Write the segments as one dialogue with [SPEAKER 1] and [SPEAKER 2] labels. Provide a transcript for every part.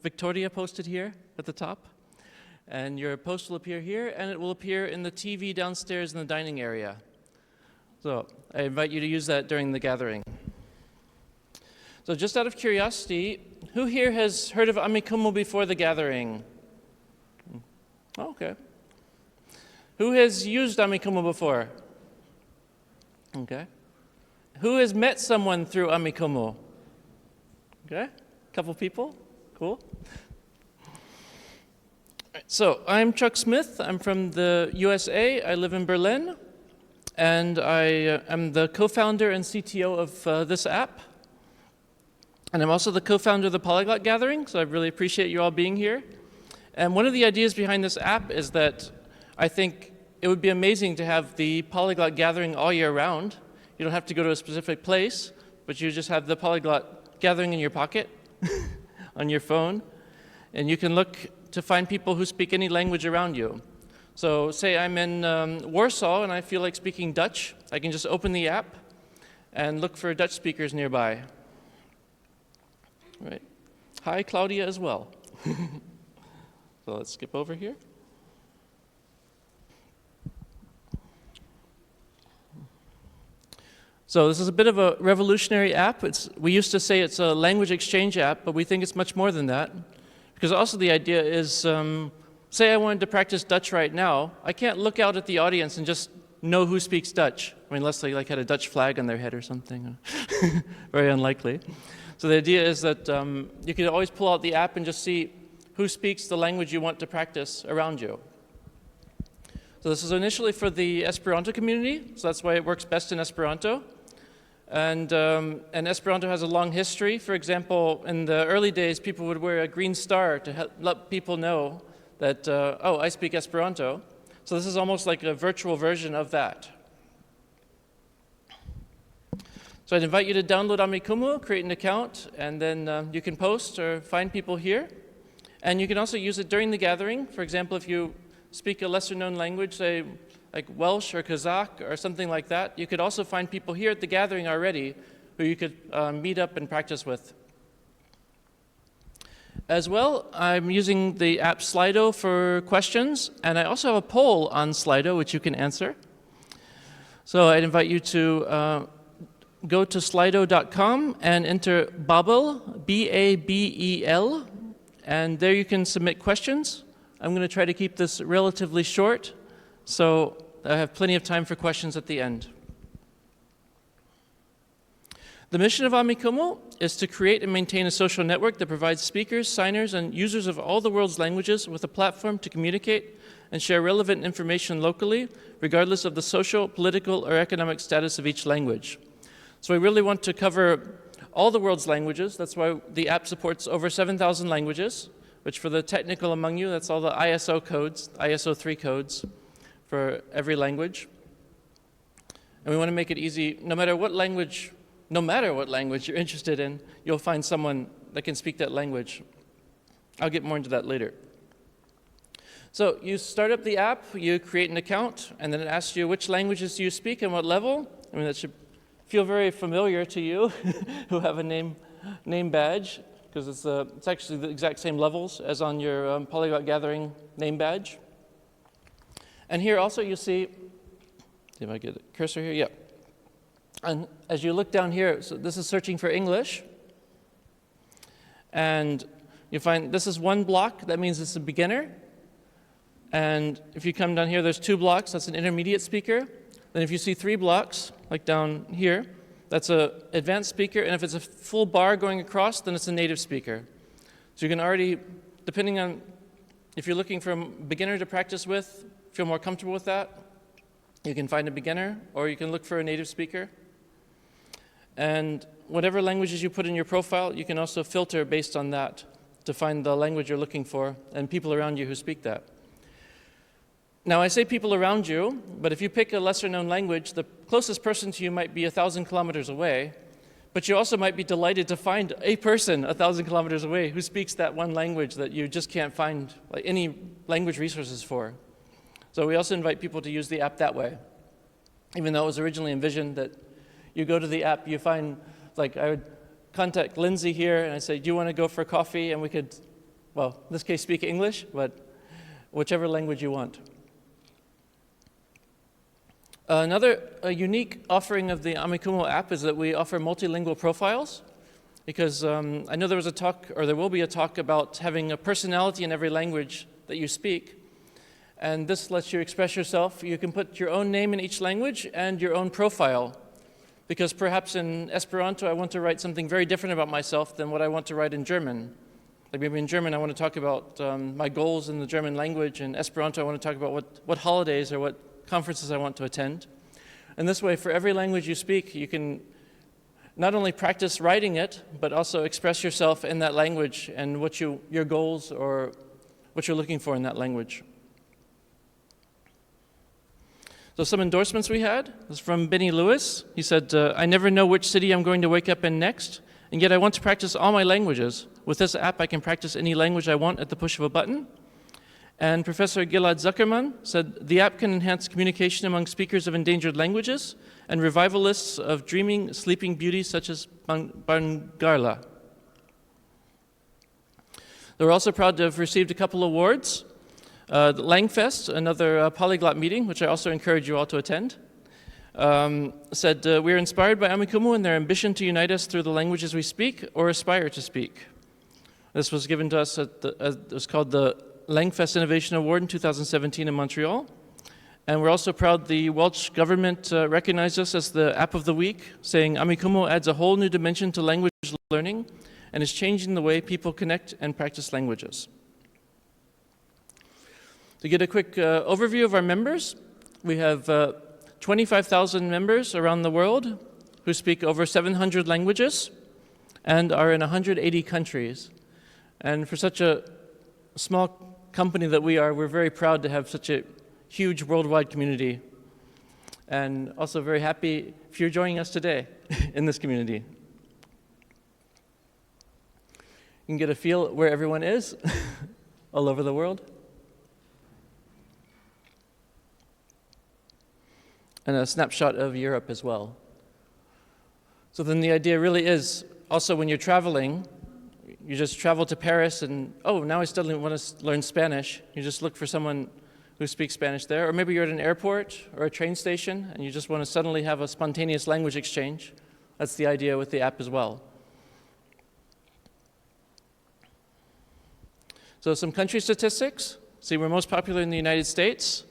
[SPEAKER 1] Victoria posted here at the top. And your post will appear here, and it will appear in the TV downstairs in the dining area. So I invite you to use that during the gathering. So just out of curiosity, who here has heard of Amikumu before the gathering? Oh, okay. Who has used Amikumu before? Okay. Who has met someone through Amikumu? Okay, a couple people. Cool. So I'm Chuck Smith. I'm from the USA. I live in Berlin. And I am the co-founder and CTO of this app. And I'm also the co-founder of the Polyglot Gathering, so I really appreciate you all being here. And one of the ideas behind this app is that I think it would be amazing to have the Polyglot Gathering all year round. You don't have to go to a specific place, but you just have the Polyglot Gathering in your pocket, on your phone, and you can look to find people who speak any language around you. So say I'm in Warsaw and I feel like speaking Dutch, I can just open the app and look for Dutch speakers nearby. Right. Hi, Claudia as well. So let's skip over here. So this is a bit of a revolutionary app. We used to say it's a language exchange app, but we think it's much more than that. Because also the idea is, say I wanted to practice Dutch right now, I can't look out at the audience and just know who speaks Dutch. I mean, unless they had a Dutch flag on their head or something. Very unlikely. So the idea is that you can always pull out the app and just see who speaks the language you want to practice around you. So this is initially for the Esperanto community, so that's why it works best in Esperanto. And Esperanto has a long history. For example, in the early days, people would wear a green star to let people know that, oh, I speak Esperanto. So this is almost like a virtual version of that. So I'd invite you to download Amikumu, create an account, and then you can post or find people here. And you can also use it during the gathering. For example, if you speak a lesser-known language, say like Welsh or Kazakh or something like that, you could also find people here at the gathering already who you could meet up and practice with. As well, I'm using the app Slido for questions, and I also have a poll on Slido which you can answer. So I'd invite you to go to slido.com and enter Babel, B-A-B-E-L, and there you can submit questions. I'm going to try to keep this relatively short, so I have plenty of time for questions at the end. The mission of Amikumu is to create and maintain a social network that provides speakers, signers, and users of all the world's languages with a platform to communicate and share relevant information locally, regardless of the social, political, or economic status of each language. So we really want to cover all the world's languages. That's why the app supports over 7,000 languages, which for the technical among you, that's all the ISO codes, ISO 3 codes for every language. And we want to make it easy, no matter what language you're interested in, you'll find someone that can speak that language. I'll get more into that later. So you start up the app, you create an account, and then it asks you which languages do you speak and what level. I mean, that should feel very familiar to you who have a name badge, because it's actually the exact same levels as on your Polyglot Gathering name badge. And here also you see if I get a cursor here, yeah. And as you look down here, so this is searching for English. And you find this is one block, that means it's a beginner. And if you come down here, there's 2 blocks, that's an intermediate speaker. Then if you see 3 blocks, like down here, that's an advanced speaker. And if it's a full bar going across, then it's a native speaker. So you can already, depending on if you're looking for a beginner to practice with, feel more comfortable with that, you can find a beginner, or you can look for a native speaker. And whatever languages you put in your profile, you can also filter based on that to find the language you're looking for and people around you who speak that. Now, I say people around you, but if you pick a lesser-known language, the closest person to you might be 1,000 kilometers away, but you also might be delighted to find a person 1,000 kilometers away who speaks that one language that you just can't find any language resources for. So we also invite people to use the app that way, even though it was originally envisioned that you go to the app, you find, like, I would contact Lindsay here and I say, do you want to go for coffee? And we could, well, in this case, speak English, but whichever language you want. Another unique offering of the Amikumu app is that we offer multilingual profiles, because I know there was a talk, or there will be a talk, about having a personality in every language that you speak. And this lets you express yourself. You can put your own name in each language and your own profile, because perhaps in Esperanto I want to write something very different about myself than what I want to write in German. Like maybe in German I want to talk about my goals in the German language. In Esperanto I want to talk about what holidays or what conferences I want to attend. And this way, for every language you speak, you can not only practice writing it, but also express yourself in that language and what your goals or what you're looking for in that language. So some endorsements we had was from Benny Lewis. He said, I never know which city I'm going to wake up in next, and yet I want to practice all my languages. With this app, I can practice any language I want at the push of a button. And Professor Gilad Zuckerman said, the app can enhance communication among speakers of endangered languages and revivalists of dreaming, sleeping beauties such as Bangarla. We're also proud to have received a couple awards. The Langfest, another polyglot meeting, which I also encourage you all to attend, said, we are inspired by Amikumu and their ambition to unite us through the languages we speak or aspire to speak. This was given to us it was called the Langfest Innovation Award in 2017 in Montreal. And we're also proud the Welsh government recognized us as the App of the Week, saying Amikumu adds a whole new dimension to language learning and is changing the way people connect and practice languages. To get a quick overview of our members, we have 25,000 members around the world who speak over 700 languages and are in 180 countries. And for such a small company that we are, we're very proud to have such a huge worldwide community, and also very happy if you're joining us today in this community. You can get a feel where everyone is all over the world. And a snapshot of Europe as well. So then the idea really is, also when you're traveling, you just travel to Paris and, oh, now I suddenly want to learn Spanish. You just look for someone who speaks Spanish there. Or maybe you're at an airport or a train station and you just want to suddenly have a spontaneous language exchange. That's the idea with the app as well. So some country statistics. See, we're most popular in the United States.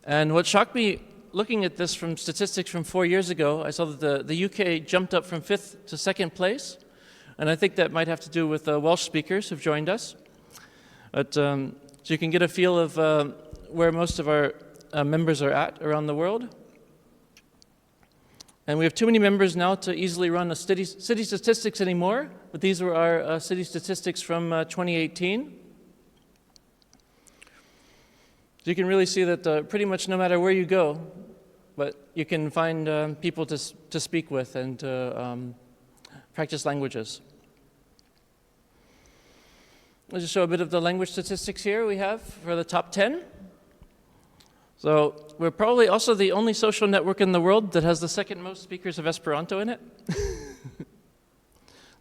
[SPEAKER 1] And what shocked me looking at this from statistics from 4 years ago, I saw that the UK jumped up from 5th to 2nd place. And I think that might have to do with Welsh speakers who've joined us. But, so you can get a feel of where most of our members are at around the world. And we have too many members now to easily run a city statistics anymore, but these were our city statistics from 2018. So you can really see that pretty much no matter where you go, but you can find people to speak with and to practice languages. I'll just show a bit of the language statistics here we have for the top 10. So we're probably also the only social network in the world that has the second most speakers of Esperanto in it.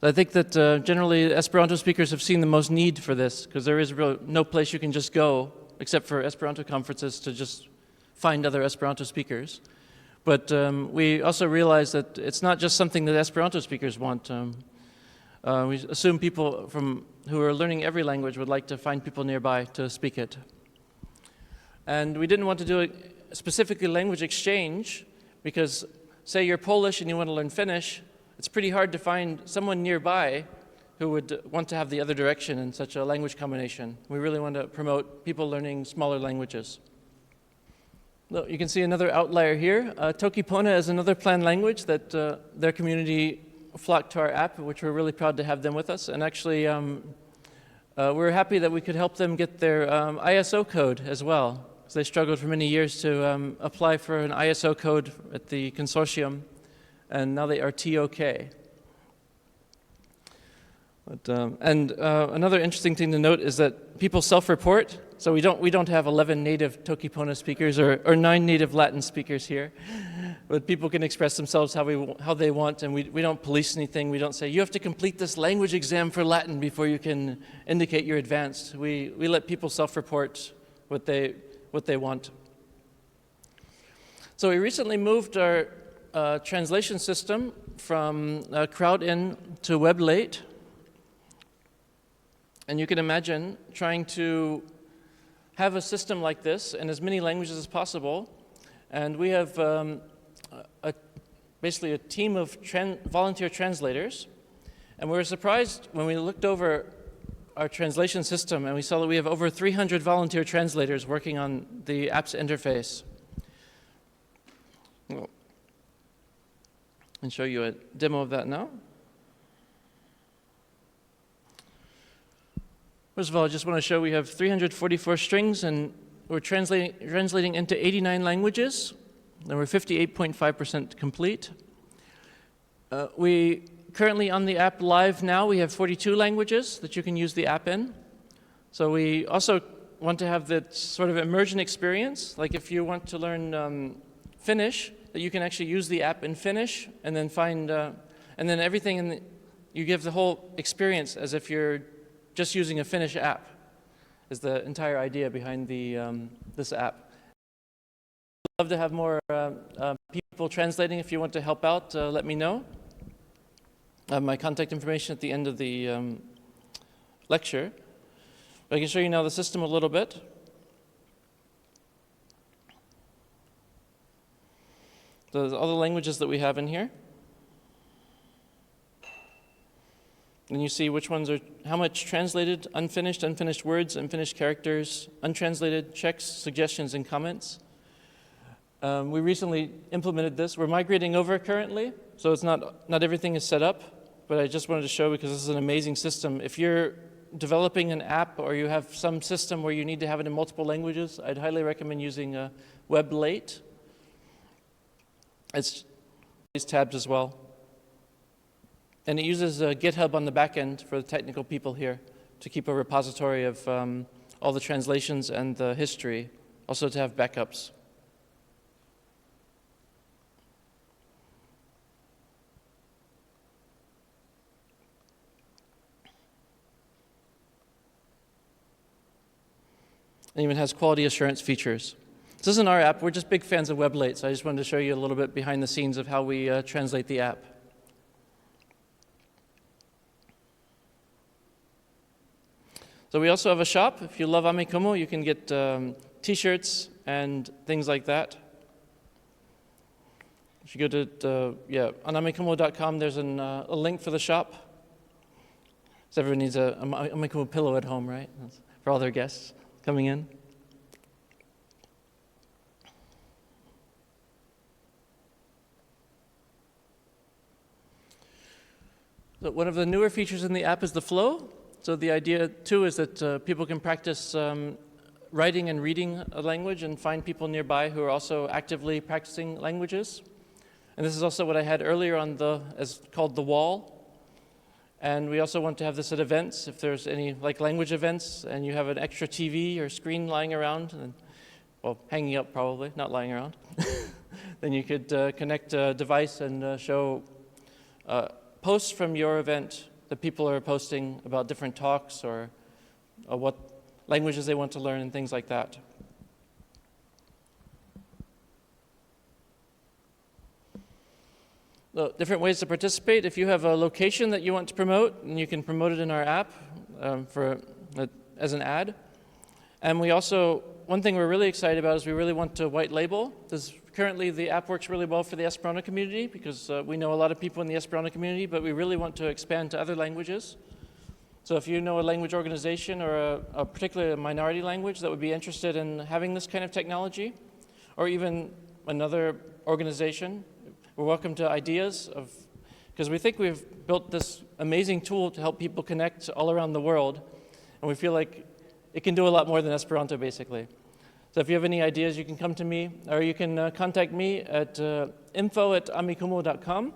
[SPEAKER 1] I think that generally Esperanto speakers have seen the most need for this, because there is really no place you can just go, except for Esperanto conferences, to just find other Esperanto speakers. But we also realize that it's not just something that Esperanto speakers want. We assume people who are learning every language would like to find people nearby to speak it. And we didn't want to do a specifically language exchange because, say you're Polish and you want to learn Finnish, it's pretty hard to find someone nearby who would want to have the other direction in such a language combination. We really want to promote people learning smaller languages. Well, you can see another outlier here. Tokipona is another planned language that their community flocked to our app, which we're really proud to have them with us. And actually, we're happy that we could help them get their ISO code as well, because they struggled for many years to apply for an ISO code at the consortium, and now they are TOK. But, another interesting thing to note is that people self-report. So we don't have 11 native Tokipona speakers or 9 native Latin speakers here. but people can express themselves how they want, and we don't police anything. We don't say, you have to complete this language exam for Latin before you can indicate you're advanced. We let people self-report what they want. So we recently moved our translation system from Crowd-in to Web-late. And you can imagine trying to have a system like this in as many languages as possible. And we have basically a team of volunteer translators. And we were surprised when we looked over our translation system and we saw that we have over 300 volunteer translators working on the app's interface. And show you a demo of that now. First of all, I just want to show we have 344 strings, and we're translating into 89 languages, and we're 58.5% complete. We currently on the app live now, we have 42 languages that you can use the app in. So we also want to have that sort of immersion experience, like if you want to learn Finnish, that you can actually use the app in Finnish, and then find, and then everything you give the whole experience as if you're just using a Finnish app, is the entire idea behind this app. I'd love to have more people translating. If you want to help out, let me know. I have my contact information at the end of the lecture. But I can show you now the system a little bit. So there's all the languages that we have in here. And you see which ones are, how much translated, unfinished words, unfinished characters, untranslated checks, suggestions, and comments. We recently implemented this. We're migrating over currently, so it's not everything is set up, but I just wanted to show because this is an amazing system. If you're developing an app or you have some system where you need to have it in multiple languages, I'd highly recommend using Web-late. It's these tabs as well. And it uses GitHub on the back end for the technical people here to keep a repository of all the translations and the history, also to have backups. And even has quality assurance features. This isn't our app, we're just big fans of Web-late, so I just wanted to show you a little bit behind the scenes of how we translate the app. So we also have a shop. If you love Amikumu, you can get t-shirts and things like that. If you go to, on amikumu.com, there's a link for the shop. So everyone needs a Amikumu pillow at home, right? That's for all their guests coming in. So one of the newer features in the app is the flow. So the idea, too, is that people can practice writing and reading a language and find people nearby who are also actively practicing languages. And this is also what I had earlier on as called the wall. And we also want to have this at events. If there's any like language events and you have an extra TV or screen lying around, and, well, hanging up probably, not lying around, then you could connect a device and show posts from your event that people are posting about different talks or what languages they want to learn and things like that. So different ways to participate. If you have a location that you want to promote, and you can promote it in our app as an ad. And we also, one thing we're really excited about is we really want to white label. Currently, the app works really well for the Esperanto community because we know a lot of people in the Esperanto community, but we really want to expand to other languages. So if you know a language organization or a particular minority language that would be interested in having this kind of technology, or even another organization, we're welcome to ideas because we think we've built this amazing tool to help people connect all around the world, and we feel like it can do a lot more than Esperanto, basically. So if you have any ideas, you can come to me, or you can contact me at info@amikumu.com.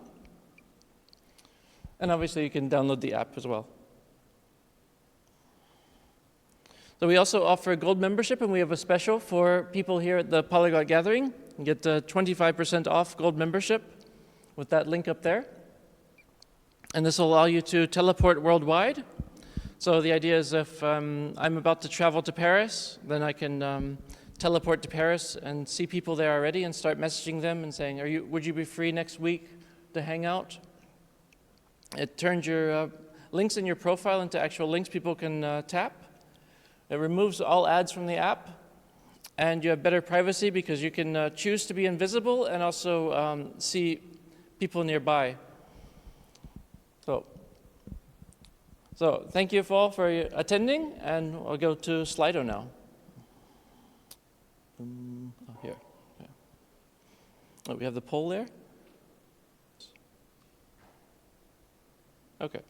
[SPEAKER 1] And obviously, you can download the app as well. So we also offer a gold membership, and we have a special for people here at the Polyglot Gathering. You get 25% off gold membership with that link up there. And this will allow you to teleport worldwide. So the idea is if I'm about to travel to Paris, then I can teleport to Paris and see people there already and start messaging them and saying, would you be free next week to hang out? It turns your links in your profile into actual links people can tap. It removes all ads from the app. And you have better privacy because you can choose to be invisible and also see people nearby. So thank you all for attending, and I'll go to Slido now. Here. Yeah. Oh, we have the poll there? Okay.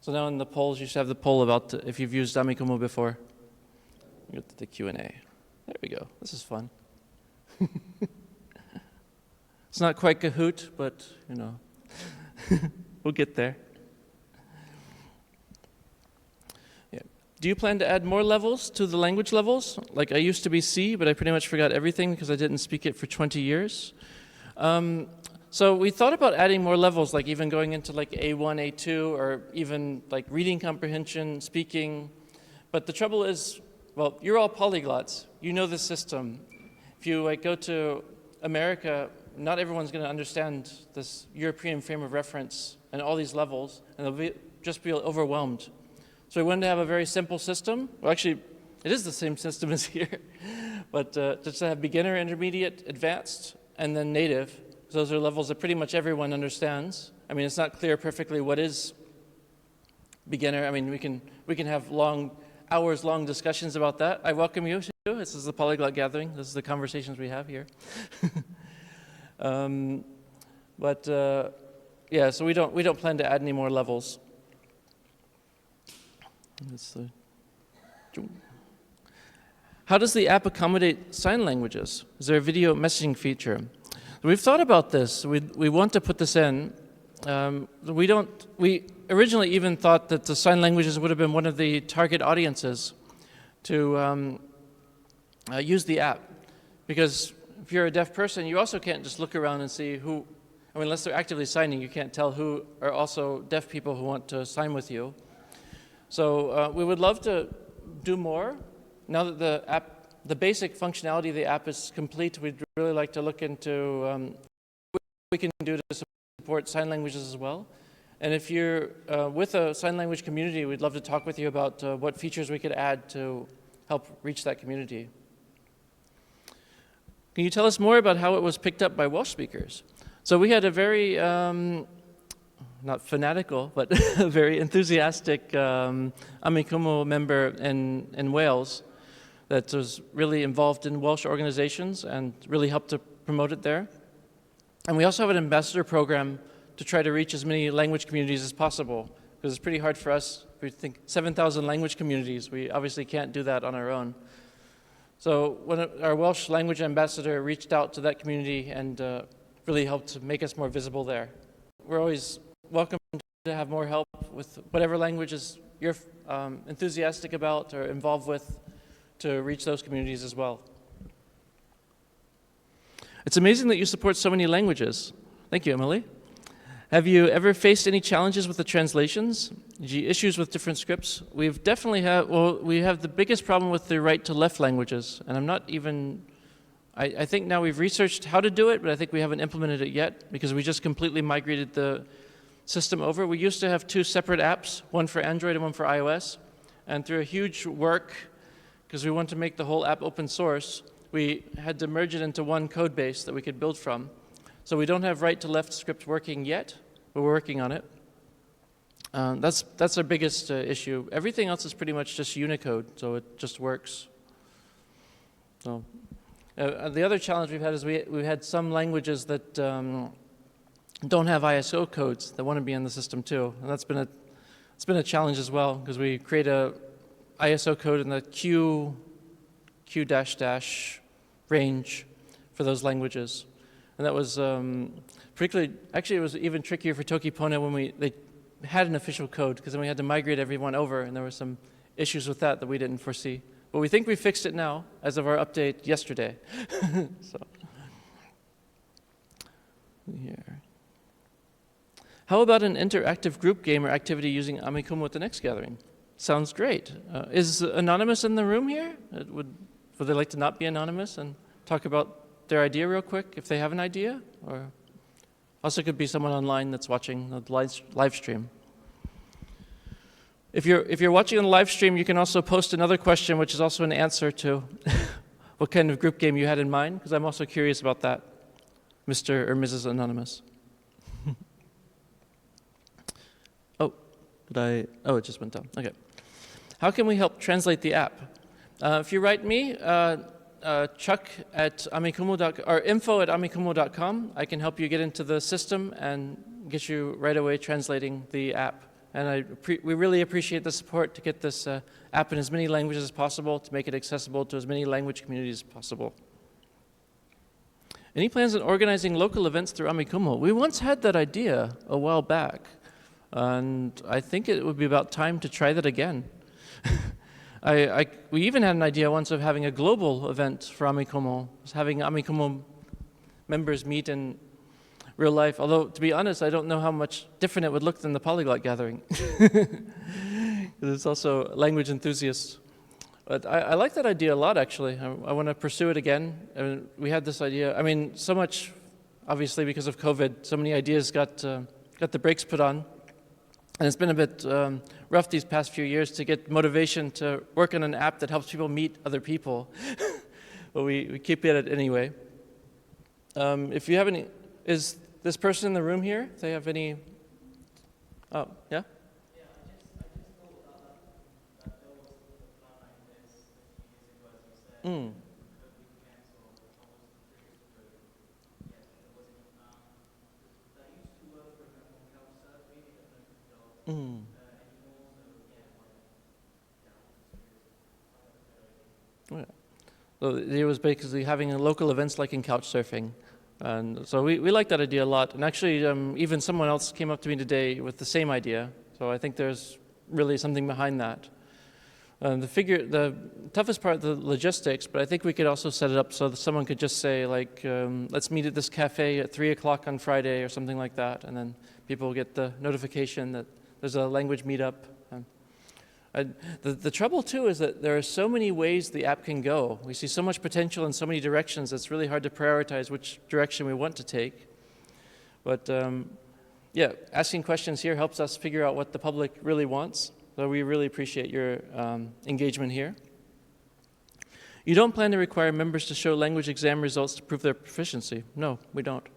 [SPEAKER 1] So now in the polls, you should have the poll about if you've used Amikumu before. Go to the Q&A. There we go. This is fun. It's not quite Kahoot, but, you know, we'll get there. Yeah. Do you plan to add more levels to the language levels? Like I used to be C, but I pretty much forgot everything because I didn't speak it for 20 years. So we thought about adding more levels, like even going into like A1, A2, or even like reading comprehension, speaking. But the trouble is, well, you're all polyglots. You know the system. If you like go to America, not everyone's going to understand this European frame of reference and all these levels, and they'll just be overwhelmed. So we wanted to have a very simple system. Well, actually, it is the same system as here, but just to have beginner, intermediate, advanced, and then native. So those are levels that pretty much everyone understands. I mean, it's not clear perfectly what is beginner. I mean, we can have hours-long discussions about that. I welcome you to. This is the Polyglot Gathering. This is the conversations we have here. Yeah, so we don't plan to add any more levels. How does the app accommodate sign languages? Is there a video messaging feature? We've thought about this. We want to put this in. We originally even thought that the sign languages would have been one of the target audiences to use the app. Because if you're a deaf person, you also can't just look around and see who, I mean, unless they're actively signing, you can't tell who are also deaf people who want to sign with you. So we would love to do more. Now that the basic functionality of the app is complete, we'd really like to look into what we can do to support sign languages as well. And if you're with a sign language community, we'd love to talk with you about what features we could add to help reach that community. Can you tell us more about how it was picked up by Welsh speakers? So we had a very, not fanatical, but a very enthusiastic Amikumu member in Wales that was really involved in Welsh organizations and really helped to promote it there. And we also have an ambassador program to try to reach as many language communities as possible, because it's pretty hard for us. We think 7,000 language communities. We obviously can't do that on our own. So when our Welsh language ambassador reached out to that community and really helped to make us more visible there. We're always welcome to have more help with whatever languages you're enthusiastic about or involved with to reach those communities as well. It's amazing that you support so many languages. Thank you, Emily. Have you ever faced any challenges with the translations? Issues with different scripts? We've definitely had, well, we have the biggest problem with the right to left languages, and I'm not even, I think now we've researched how to do it, but I think we haven't implemented it yet because we just completely migrated the system over. We used to have two separate apps, one for Android and one for iOS, and through a huge work, because we want to make the whole app open source, we had to merge it into one code base that we could build from. So we don't have right to left script working yet, but we're working on it. That's our biggest issue. Everything else is pretty much just Unicode, so it just works. So the other challenge we've had is we've had some languages that don't have ISO codes that want to be in the system too, and it's been a challenge as well because we create a ISO code in the Q dash range for those languages. And that was particularly, actually it was even trickier for Tokipona when they had an official code, because then we had to migrate everyone over, and there were some issues with that we didn't foresee. But we think we fixed it now, as of our update yesterday. So, Here. How about an interactive group game or activity using Amikumu at the next gathering? Sounds great. Is Anonymous in the room here? Would they like to not be anonymous and talk about their idea real quick if they have an idea? Or also could be someone online that's watching the live stream. If you're watching on the live stream, you can also post another question, which is also an answer to what kind of group game you had in mind, because I'm also curious about that, Mr. or Mrs. Anonymous. Oh, it just went down. Okay. How can we help translate the app? If you write me, Chuck at Amikumu.com or info@amikumu.com, I can help you get into the system and get you right away translating the app. And we really appreciate the support to get this app in as many languages as possible, to make it accessible to as many language communities as possible. Any plans on organizing local events through Amikumu? We once had that idea a while back, and I think it would be about time to try that again. We even had an idea once of having a global event for Amikumu, having Amikumu members meet in real life. Although, to be honest, I don't know how much different it would look than the Polyglot Gathering. It's also language enthusiasts. But I like that idea a lot, actually. I want to pursue it again. We had this idea. I mean, so much, obviously, because of COVID, so many ideas got the brakes put on. And it's been a bit rough these past few years to get motivation to work on an app that helps people meet other people. But we keep at it anyway. If you have any, is this person in the room here? Do they have any? Oh, yeah?
[SPEAKER 2] Yeah, I just thought that there was a plan like this a few years ago, as you said.
[SPEAKER 1] Mm.
[SPEAKER 2] But we canceled. What was the previous period? Yes, there was that used to work, for example, on couchsurfing. I don't know if it's dog
[SPEAKER 1] Mm.
[SPEAKER 2] anymore. So yeah,
[SPEAKER 1] Oh, yeah. So it was basically having local events like in couchsurfing. And so we like that idea a lot. And actually, even someone else came up to me today with the same idea. So I think there's really something behind that. The toughest part, the logistics, but I think we could also set it up so that someone could just say, like, let's meet at this cafe at 3 o'clock on Friday or something like that. And then people get the notification that there's a language meetup. The trouble, too, is that there are so many ways the app can go. We see so much potential in so many directions, it's really hard to prioritize which direction we want to take. But, yeah, asking questions here helps us figure out what the public really wants. So we really appreciate your engagement here. You don't plan to require members to show language exam results to prove their proficiency. No, we don't.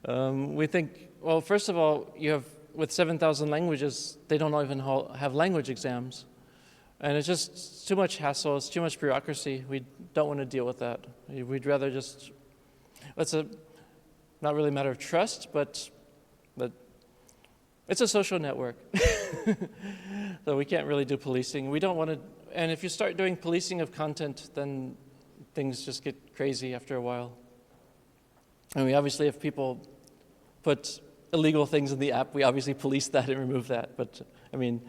[SPEAKER 1] We think, well, first of all, with 7,000 languages, they don't even have language exams. And it's just too much hassle, it's too much bureaucracy. We don't want to deal with that. We'd rather just, it's not really a matter of trust, but it's a social network. So we can't really do policing. We don't want to, and if you start doing policing of content, then things just get crazy after a while. And we obviously, if people put illegal things in the app, we obviously police that and remove that. But, I mean,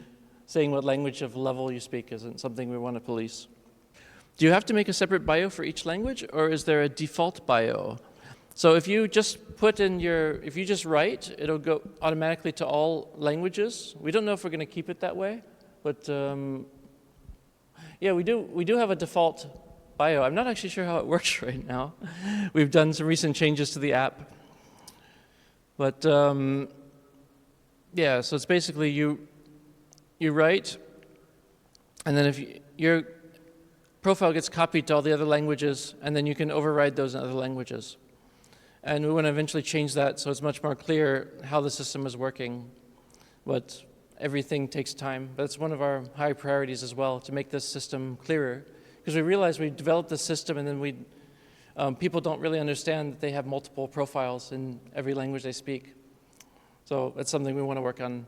[SPEAKER 1] saying what language of level you speak isn't something we want to police. Do you have to make a separate bio for each language, or is there a default bio? So if you just if you just write, it'll go automatically to all languages. We don't know if we're going to keep it that way, but yeah, we do have a default bio. I'm not actually sure how it works right now. We've done some recent changes to the app. But yeah, so it's basically you write, and then if your profile gets copied to all the other languages, and then you can override those in other languages. And we want to eventually change that so it's much more clear how the system is working. But everything takes time. But it's one of our high priorities as well, to make this system clearer. Because we realize we developed this system and then people don't really understand that they have multiple profiles in every language they speak. So it's something we want to work on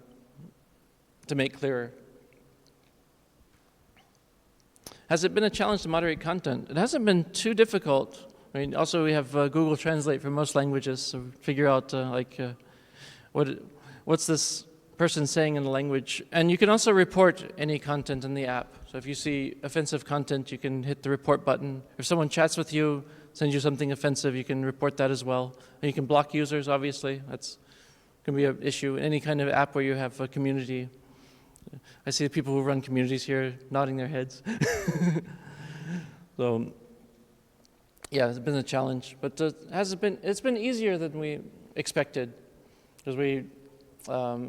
[SPEAKER 1] to make clearer. Has it been a challenge to moderate content? It hasn't been too difficult. I mean, also we have Google Translate for most languages, so figure out what's this person saying in the language. And you can also report any content in the app. So if you see offensive content, you can hit the report button. If someone chats with you sends you something offensive, you can report that as well. And you can block users, obviously. That's can be an issue. Any kind of app where you have a community. I see the people who run communities here nodding their heads. So, yeah, it's been a challenge, but it's been easier than we expected, because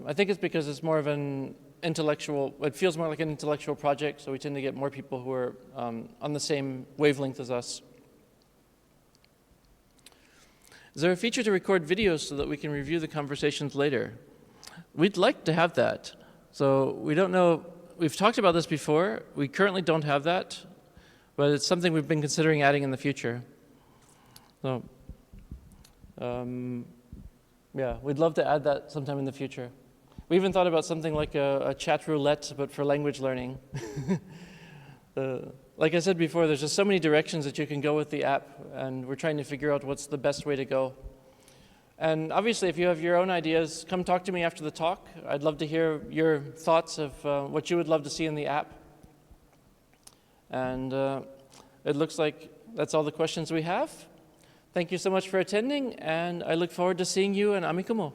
[SPEAKER 1] I think it's because it's more of an intellectual, it feels more like an intellectual project, so we tend to get more people who are on the same wavelength as us. Is there a feature to record videos so that we can review the conversations later? We'd like to have that. So we don't know, we've talked about this before. We currently don't have that, but it's something we've been considering adding in the future. So, yeah, we'd love to add that sometime in the future. We even thought about something like a chat roulette, but for language learning. Like I said before, there's just so many directions that you can go with the app, and we're trying to figure out what's the best way to go. And obviously, if you have your own ideas, come talk to me after the talk. I'd love to hear your thoughts of what you would love to see in the app. And it looks like that's all the questions we have. Thank you so much for attending, and I look forward to seeing you in Amikumu.